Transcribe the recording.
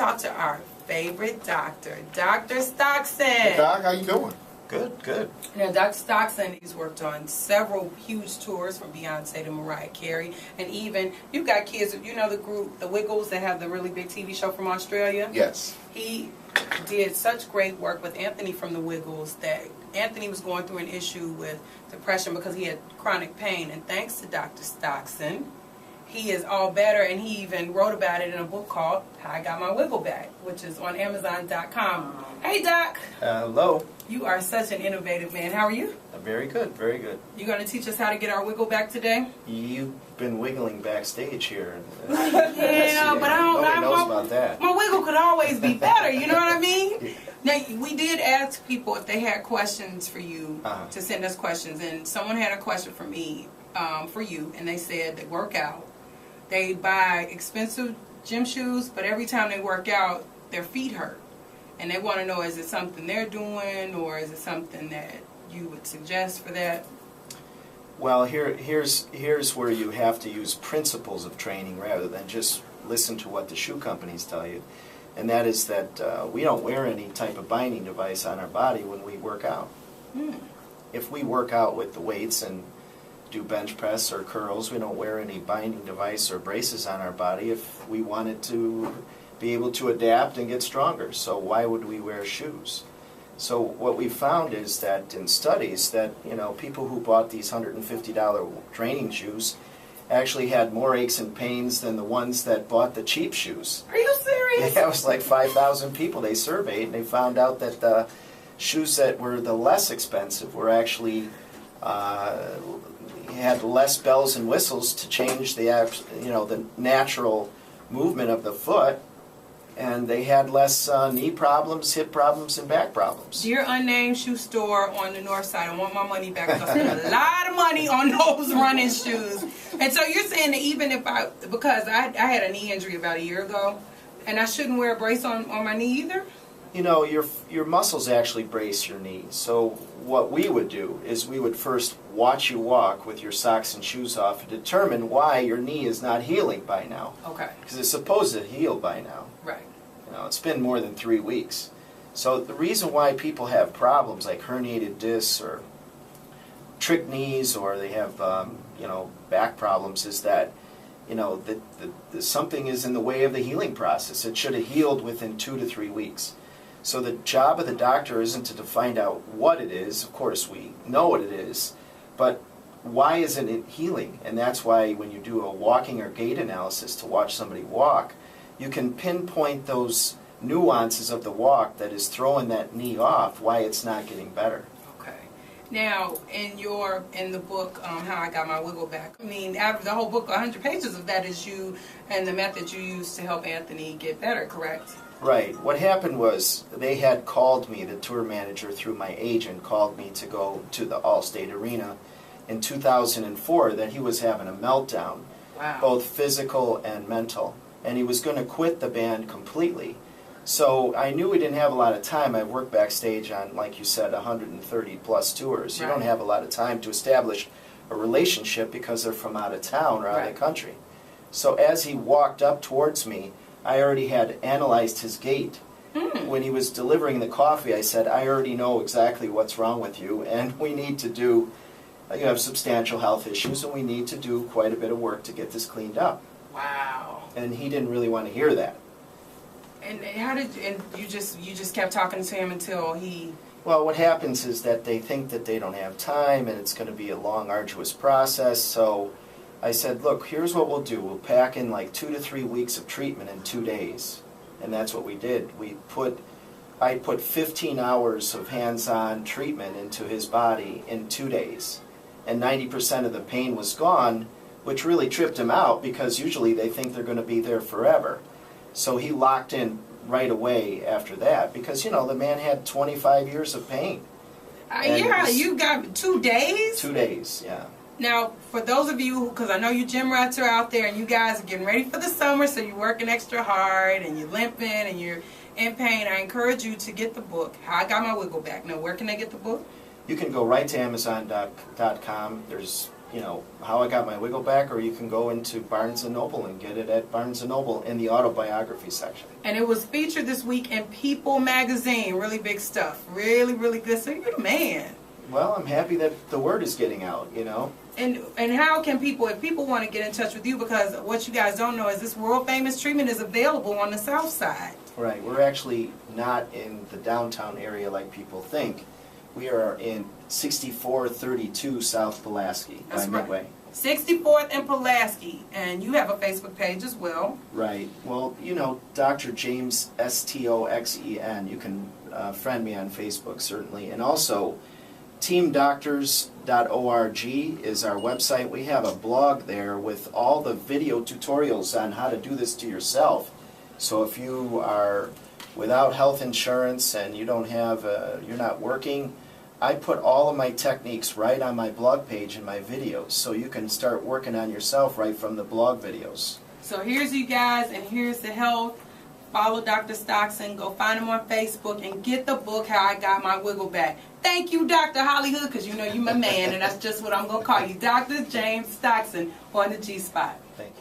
talk to our favorite doctor, Dr. Stoxen. Hey Doc, how you doing? Good, good. Now, Dr. Stoxen, he's worked on several huge tours from Beyonce to Mariah Carey, and even, you got kids, you know the group, the Wiggles, that have the really big TV show from Australia? Yes. He did such great work with Anthony from the Wiggles that Anthony was going through an issue with depression because he had chronic pain, and thanks to Dr. Stoxen, he is all better, and he even wrote about it in a book called How I Got My Wiggle Back, which is on Amazon.com. Hey, Doc. Hello. You are such an innovative man. How are you? Very good, very good. You going to teach us how to get our wiggle back today? You've been wiggling backstage here. Yeah, but I don't Nobody knows know. about that. My wiggle could always be better, you know what I mean? Now, we did ask people if they had questions for you to send us questions, and someone had a question for me, for you, and they said they work out. They buy expensive gym shoes, but every time they work out, their feet hurt. And they want to know, is it something they're doing, or is it something that you would suggest for that? Well, here's where you have to use principles of training rather than just listen to what the shoe companies tell you. And that is that we don't wear any type of binding device on our body when we work out. If we work out with the weights and do bench press or curls, we don't wear any binding device or braces on our body if we wanted to be able to adapt and get stronger. So why would we wear shoes? So what we found is that in studies that, you know, people who bought these $150 training shoes actually had more aches and pains than the ones that bought the cheap shoes. Are you serious? Yeah, it was like 5,000 people they surveyed, and they found out that the shoes that were the less expensive were actually had less bells and whistles to change the the natural movement of the foot, and they had less knee problems, hip problems, and back problems. Dear unnamed shoe store on the north side, I want my money back because I spent a lot of money on those running shoes. And so you're saying that even if because I had a knee injury about a year ago, and I shouldn't wear a brace on my knee either? You know, your muscles actually brace your knees. So what we would do is we would first watch you walk with your socks and shoes off and determine why your knee is not healing by now. Okay. Because it's supposed to heal by now. Right. You know, it's been more than 3 weeks. So the reason why people have problems like herniated discs or trick knees, or they have back problems, is that something is in the way of the healing process. It should have healed within 2 to 3 weeks. So the job of the doctor isn't to find out what it is. Of course, we know what it is, but why isn't it healing? And that's why when you do a walking or gait analysis to watch somebody walk, you can pinpoint those nuances of the walk that is throwing that knee off, why it's not getting better. Okay. Now, in the book, How I Got My Wiggle Back, I mean, after the whole book, 100 pages of that is you and the method you used to help Anthony get better, correct? Right. What happened was they had called me, the tour manager through my agent called me to go to the Allstate Arena in 2004, that he was having a meltdown, both physical and mental, and he was going to quit the band completely. So I knew we didn't have a lot of time. I worked backstage on, like you said, 130 plus tours. You don't have a lot of time to establish a relationship because they're from out of town or out of the country. So as he walked up towards me, I already had analyzed his gait. When he was delivering the coffee, I said, I already know exactly what's wrong with you, and we need to do, you have substantial health issues, and we need to do quite a bit of work to get this cleaned up. Wow. And he didn't really want to hear that. And how did you just kept talking to him until he... Well, what happens is that they think that they don't have time, and it's going to be a long, arduous process, so I said, look, here's what we'll do. We'll pack in like 2 to 3 weeks of treatment in 2 days. And that's what we did. I put 15 hours of hands-on treatment into his body in 2 days. And 90% of the pain was gone, which really tripped him out because usually they think they're going to be there forever. So he locked in right away after that because, the man had 25 years of pain. Yeah, you got 2 days? 2 days, yeah. Now, for those of you, because I know you gym rats are out there and you guys are getting ready for the summer, so you're working extra hard and you're limping and you're in pain, I encourage you to get the book, How I Got My Wiggle Back. Now, where can they get the book? You can go right to Amazon.com. There's how I got my wiggle back, or you can go into Barnes & Noble and get it at Barnes & Noble in the autobiography section. And it was featured this week in People magazine. Really big stuff. Really, really good. So you're the man. Well, I'm happy that the word is getting out, And how can people, if people want to get in touch with you, because what you guys don't know is this world famous treatment is available on the south side. Right. We're actually not in the downtown area like people think. We are in 6432 South Pulaski by Midway. 64th and Pulaski, and you have a Facebook page as well. Right. Well, Dr. James Stoxen. You can friend me on Facebook, certainly. And also, teamdoctors.org is our website. We have a blog there with all the video tutorials on how to do this to yourself. So if you are without health insurance and you don't have, you're not working, I put all of my techniques right on my blog page and my videos, so you can start working on yourself right from the blog videos. So here's you guys, and here's the health. Follow Dr. Stoxen. Go find him on Facebook and get the book, How I Got My Wiggle Back. Thank you, Dr. Hollywood, because you know you're my man, and that's just what I'm going to call you. Dr. James Stoxen on the G-Spot. Thank you.